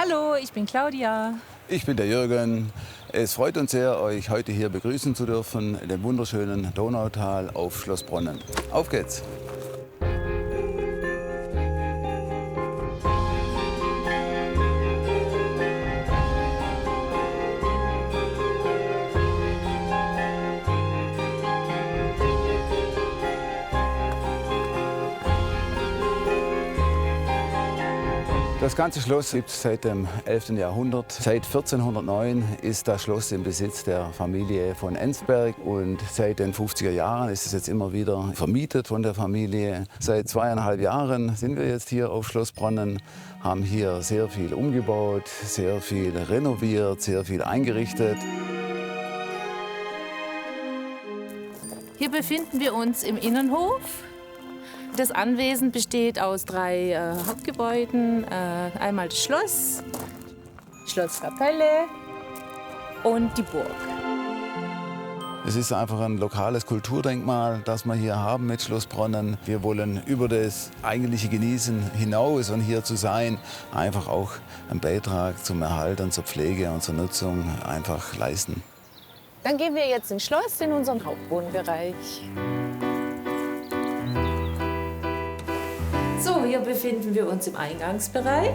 Hallo, ich bin Claudia. Ich bin der Jürgen. Es freut uns sehr, euch heute hier begrüßen zu dürfen in dem wunderschönen Donautal auf Schloss Bronnen. Auf geht's! Das ganze Schloss gibt es seit dem 11. Jahrhundert. Seit 1409 ist das Schloss im Besitz der Familie von Enzberg und seit den 50er Jahren ist es jetzt immer wieder vermietet von der Familie. Seit 2,5 Jahren sind wir jetzt hier auf Schloss Bronnen, haben hier sehr viel umgebaut, sehr viel renoviert, sehr viel eingerichtet. Hier befinden wir uns im Innenhof. Das Anwesen besteht aus 3 Hauptgebäuden. Einmal das Schloss, die Schlosskapelle und die Burg. Es ist einfach ein lokales Kulturdenkmal, das wir hier haben mit Schloss Bronnen. Wir wollen über das eigentliche Genießen hinaus und hier zu sein, einfach auch einen Beitrag zum Erhalt und zur Pflege und zur Nutzung einfach leisten. Dann gehen wir jetzt ins Schloss, in unseren Hauptwohnbereich. So, hier befinden wir uns im Eingangsbereich.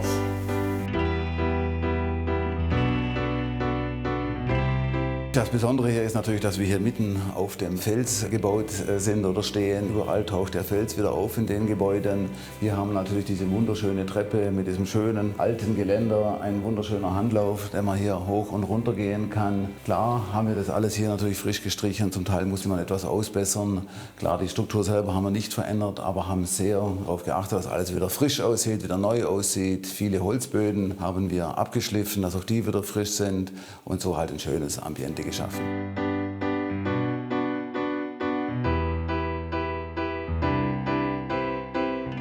Das Besondere hier ist natürlich, dass wir hier mitten auf dem Fels gebaut sind oder stehen. Überall taucht der Fels wieder auf in den Gebäuden. Hier haben wir natürlich diese wunderschöne Treppe mit diesem schönen alten Geländer, ein wunderschöner Handlauf, der man hier hoch und runter gehen kann. Klar haben wir das alles hier natürlich frisch gestrichen, zum Teil musste man etwas ausbessern. Klar, die Struktur selber haben wir nicht verändert, aber haben sehr darauf geachtet, dass alles wieder frisch aussieht, wieder neu aussieht. Viele Holzböden haben wir abgeschliffen, dass auch die wieder frisch sind und so halt ein schönes Ambiente geschaffen.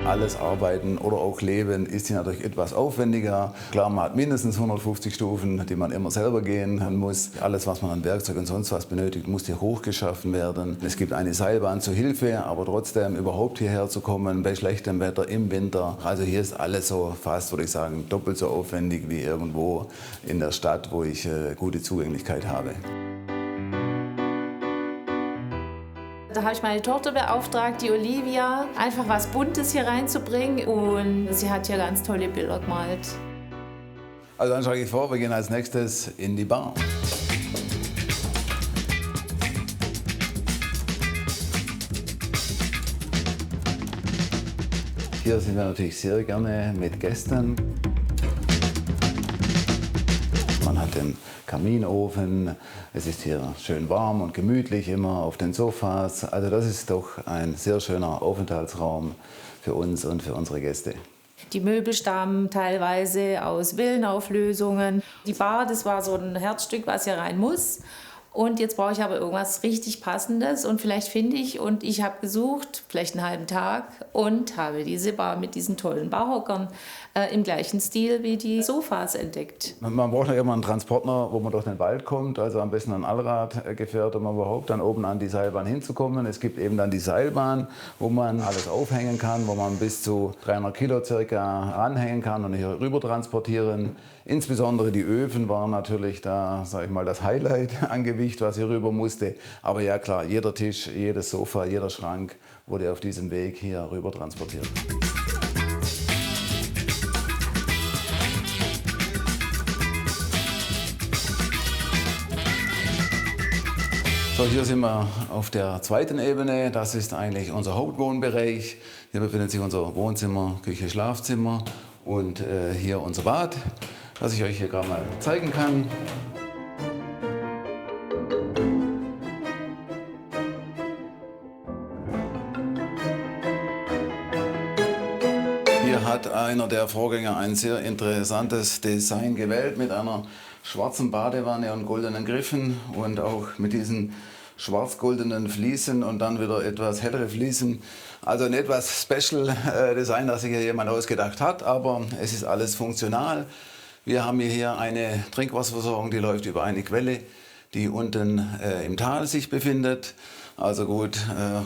Alles Arbeiten oder auch Leben ist hier natürlich etwas aufwendiger. Klar, man hat mindestens 150 Stufen, die man immer selber gehen muss. Alles, was man an Werkzeug und sonst was benötigt, muss hier hochgeschaffen werden. Es gibt eine Seilbahn zur Hilfe, aber trotzdem überhaupt hierher zu kommen, bei schlechtem Wetter im Winter. Also hier ist alles so fast, würde ich sagen, doppelt so aufwendig wie irgendwo in der Stadt, wo ich gute Zugänglichkeit habe. Da habe ich meine Tochter beauftragt, die Olivia, einfach was Buntes hier reinzubringen. Und sie hat hier ganz tolle Bilder gemalt. Also dann schlage ich vor, wir gehen als nächstes in die Bar. Hier sind wir natürlich sehr gerne mit Gästen. Man hat den Kaminofen, es ist hier schön warm und gemütlich immer auf den Sofas. Also das ist doch ein sehr schöner Aufenthaltsraum für uns und für unsere Gäste. Die Möbel stammen teilweise aus Villenauflösungen. Die Bar, das war so ein Herzstück, was hier rein muss. Und jetzt brauche ich aber irgendwas richtig Passendes und vielleicht finde ich, und ich habe gesucht, vielleicht einen halben Tag und habe diese Bar mit diesen tollen Barhockern im gleichen Stil wie die Sofas entdeckt. Man braucht ja immer einen Transporter, wo man durch den Wald kommt, also am besten ein Allradgefährt, um überhaupt dann oben an die Seilbahn hinzukommen. Es gibt eben dann die Seilbahn, wo man alles aufhängen kann, wo man bis zu 300 Kilo circa ranhängen kann und hier rüber transportieren. Insbesondere die Öfen waren natürlich da, sage ich mal, das Highlight an Gewicht, was hier rüber musste. Aber ja klar, jeder Tisch, jedes Sofa, jeder Schrank wurde auf diesem Weg hier rüber transportiert. So, hier sind wir auf der zweiten Ebene. Das ist eigentlich unser Hauptwohnbereich. Hier befindet sich unser Wohnzimmer, Küche, Schlafzimmer und hier unser Bad, das ich euch hier gerade mal zeigen kann. Hier hat einer der Vorgänger ein sehr interessantes Design gewählt mit einer schwarzen Badewanne und goldenen Griffen und auch mit diesen schwarz-goldenen Fliesen und dann wieder etwas hellere Fliesen. Also ein etwas Special Design, das sich hier jemand ausgedacht hat, aber es ist alles funktional. Wir haben hier eine Trinkwasserversorgung, die läuft über eine Quelle, die unten im Tal sich befindet. Also gut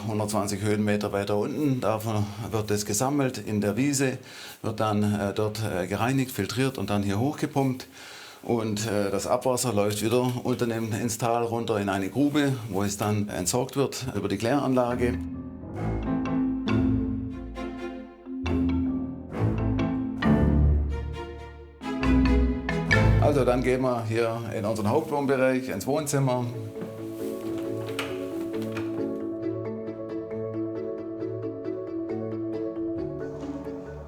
120 Höhenmeter weiter unten, davon wird es gesammelt in der Wiese, wird dann dort gereinigt, filtriert und dann hier hochgepumpt. Und das Abwasser läuft wieder unten ins Tal runter in eine Grube, wo es dann entsorgt wird über die Kläranlage. Also dann gehen wir hier in unseren Hauptwohnbereich, ins Wohnzimmer.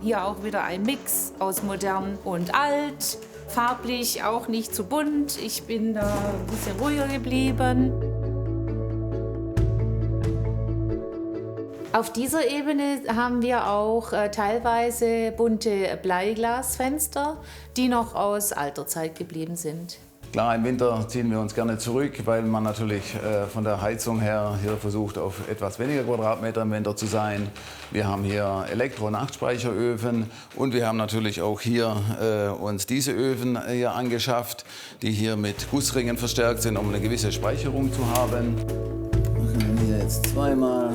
Hier auch wieder ein Mix aus modern und alt, farblich auch nicht zu bunt. Ich bin da ein bisschen ruhiger geblieben. Auf dieser Ebene haben wir auch teilweise bunte Bleiglasfenster, die noch aus alter Zeit geblieben sind. Klar, im Winter ziehen wir uns gerne zurück, weil man natürlich von der Heizung her hier versucht, auf etwas weniger Quadratmeter im Winter zu sein. Wir haben hier Elektro-Nachtspeicheröfen und wir haben natürlich auch hier uns diese Öfen hier angeschafft, die hier mit Gussringen verstärkt sind, um eine gewisse Speicherung zu haben. Wir können hier jetzt zweimal.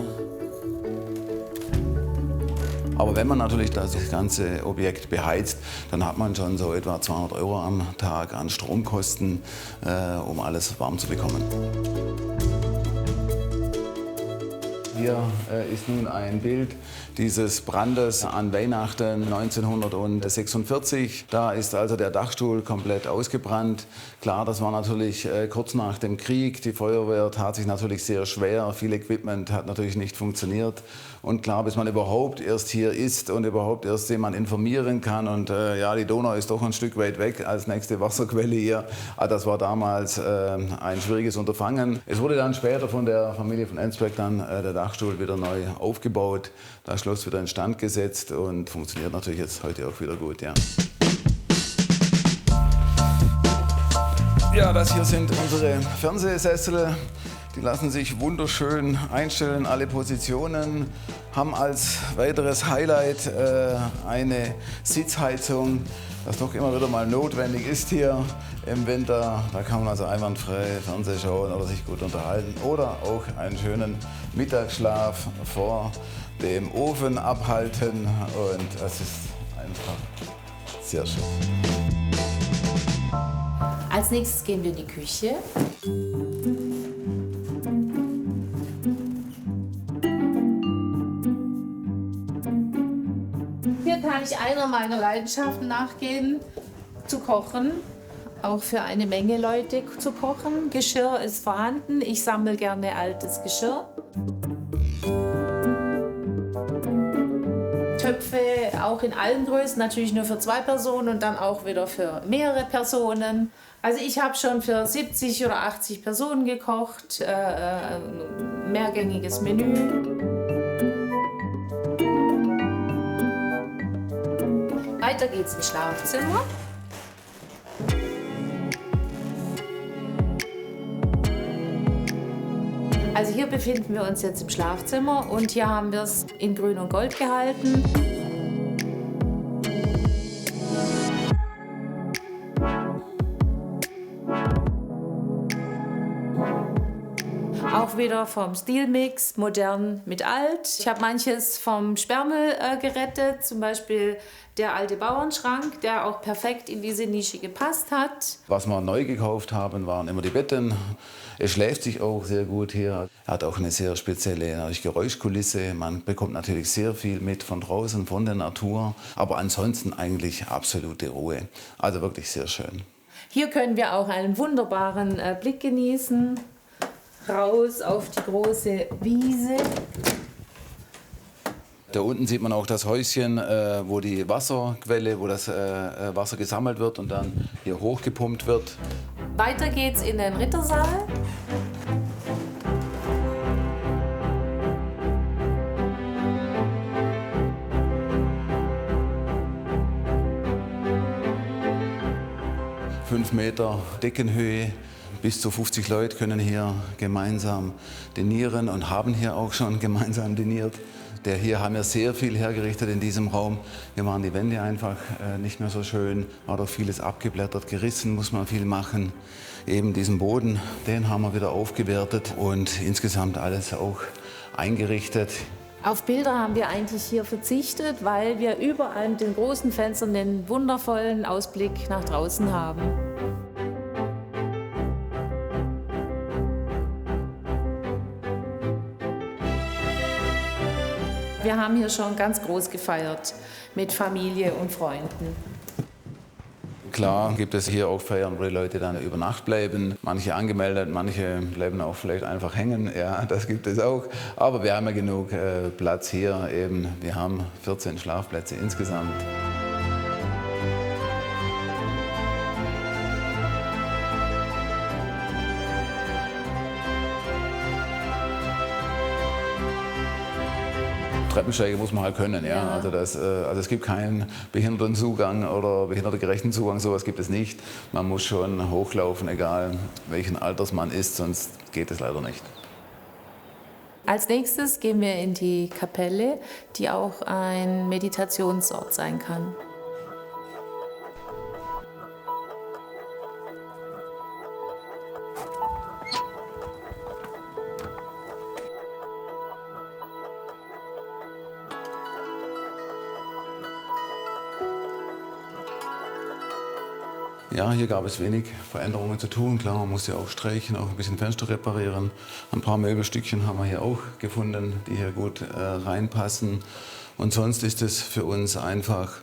Aber wenn man natürlich das ganze Objekt beheizt, dann hat man schon so etwa 200 € am Tag an Stromkosten, um alles warm zu bekommen. Hier ist nun ein Bild dieses Brandes an Weihnachten 1946. Da ist also der Dachstuhl komplett ausgebrannt. Klar, das war natürlich kurz nach dem Krieg. Die Feuerwehr tat sich natürlich sehr schwer. Viel Equipment hat natürlich nicht funktioniert. Und klar, bis man überhaupt erst hier ist und überhaupt erst jemand informieren kann. Und ja, die Donau ist doch ein Stück weit weg als nächste Wasserquelle hier. Das war damals ein schwieriges Unterfangen. Es wurde dann später von der Familie von Enzberg dann der Dachstuhl wieder neu aufgebaut, das Schloss wieder instand gesetzt und funktioniert natürlich jetzt heute auch wieder gut. Ja. Ja, das hier sind unsere Fernsehsessel. Die lassen sich wunderschön einstellen, alle Positionen, haben als weiteres Highlight eine Sitzheizung, das doch immer wieder mal notwendig ist hier im Winter. Da kann man also einwandfrei Fernsehen schauen oder sich gut unterhalten oder auch einen schönen Mittagsschlaf vor dem Ofen abhalten und das ist einfach sehr schön. Als nächstes gehen wir in die Küche. Hier kann ich einer meiner Leidenschaften nachgehen, zu kochen. Auch für eine Menge Leute zu kochen. Geschirr ist vorhanden. Ich sammle gerne altes Geschirr. Töpfe auch in allen Größen, natürlich nur für 2 Personen und dann auch wieder für mehrere Personen. Also ich habe schon für 70 oder 80 Personen gekocht, mehrgängiges Menü. Weiter geht's ins Schlafzimmer. Also hier befinden wir uns jetzt im Schlafzimmer und hier haben wir es in Grün und Gold gehalten. Auch wieder vom Stilmix, modern mit alt. Ich habe manches vom Sperrmüll gerettet, zum Beispiel der alte Bauernschrank, der auch perfekt in diese Nische gepasst hat. Was wir neu gekauft haben, waren immer die Betten. Es schläft sich auch sehr gut hier. Er hat auch eine sehr spezielle Geräuschkulisse. Man bekommt natürlich sehr viel mit von draußen, von der Natur. Aber ansonsten eigentlich absolute Ruhe. Also wirklich sehr schön. Hier können wir auch einen wunderbaren Blick genießen. Raus auf die große Wiese. Da unten sieht man auch das Häuschen, wo die Wasserquelle, wo das Wasser gesammelt wird und dann hier hochgepumpt wird. Weiter geht's in den Rittersaal. Fünf Meter Deckenhöhe. Bis zu 50 Leute können hier gemeinsam dinieren und haben hier auch schon gemeinsam diniert. Hier haben wir sehr viel hergerichtet in diesem Raum. Wir machen die Wände einfach nicht mehr so schön, war doch vieles abgeblättert, gerissen, muss man viel machen. Eben diesen Boden, den haben wir wieder aufgewertet und insgesamt alles auch eingerichtet. Auf Bilder haben wir eigentlich hier verzichtet, weil wir überall mit den großen Fenstern den wundervollen Ausblick nach draußen haben. Wir haben hier schon ganz groß gefeiert mit Familie und Freunden. Klar gibt es hier auch Feiern, wo die Leute dann über Nacht bleiben. Manche angemeldet, manche bleiben auch vielleicht einfach hängen. Ja, das gibt es auch. Aber wir haben ja genug Platz hier. Eben, wir haben 14 Schlafplätze insgesamt. Treppensteigen muss man halt können, ja. Also es gibt keinen Behindertenzugang oder behindertengerechten Zugang, sowas gibt es nicht. Man muss schon hochlaufen, egal welchen Alters man ist, sonst geht es leider nicht. Als nächstes gehen wir in die Kapelle, die auch ein Meditationsort sein kann. Ja, hier gab es wenig Veränderungen zu tun. Klar, man musste auch streichen, auch ein bisschen Fenster reparieren. Ein paar Möbelstückchen haben wir hier auch gefunden, die hier gut reinpassen. Und sonst ist es für uns einfach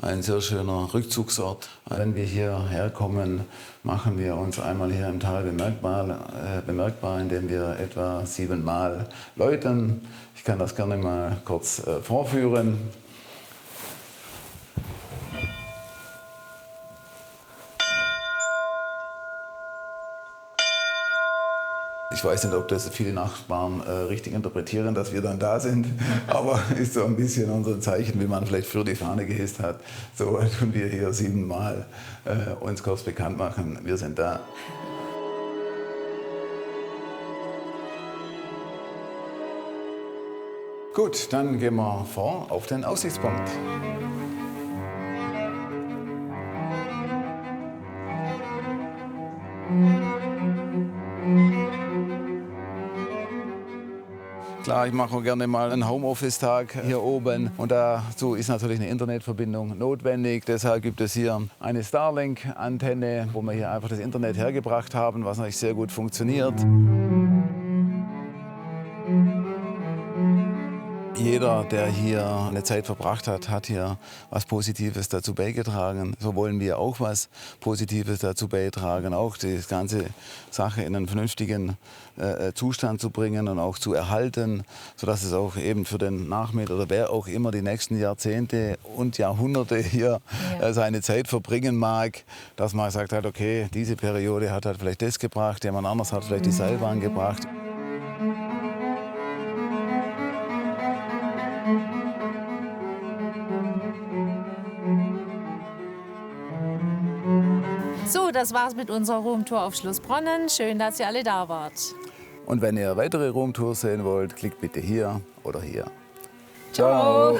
ein sehr schöner Rückzugsort. Wenn wir hierher kommen, machen wir uns einmal hier im Tal bemerkbar, indem wir etwa 7-mal läuten. Ich kann das gerne mal kurz vorführen. Ich weiß nicht, ob das viele Nachbarn richtig interpretieren, dass wir dann da sind, aber ist so ein bisschen unser Zeichen, wie man vielleicht für die Fahne gehisst hat. So tun wir hier 7-mal uns kurz bekannt machen, wir sind da. Gut, dann gehen wir vor auf den Aussichtspunkt. Klar, ich mache auch gerne mal einen Homeoffice-Tag hier oben und dazu ist natürlich eine Internetverbindung notwendig. Deshalb gibt es hier eine Starlink-Antenne, wo wir hier einfach das Internet hergebracht haben, was natürlich sehr gut funktioniert. Jeder, der hier eine Zeit verbracht hat, hat hier was Positives dazu beigetragen. So wollen wir auch was Positives dazu beitragen, auch die ganze Sache in einen vernünftigen Zustand zu bringen und auch zu erhalten, sodass es auch eben für den Nachmieter oder wer auch immer die nächsten Jahrzehnte und Jahrhunderte hier seine Zeit verbringen mag, dass man sagt, okay, diese Periode hat halt vielleicht das gebracht, jemand anders hat vielleicht die Seilbahn gebracht. So, das war's mit unserer Roomtour auf Schloss Bronnen. Schön, dass ihr alle da wart. Und wenn ihr weitere Roomtours sehen wollt, klickt bitte hier oder hier. Ciao.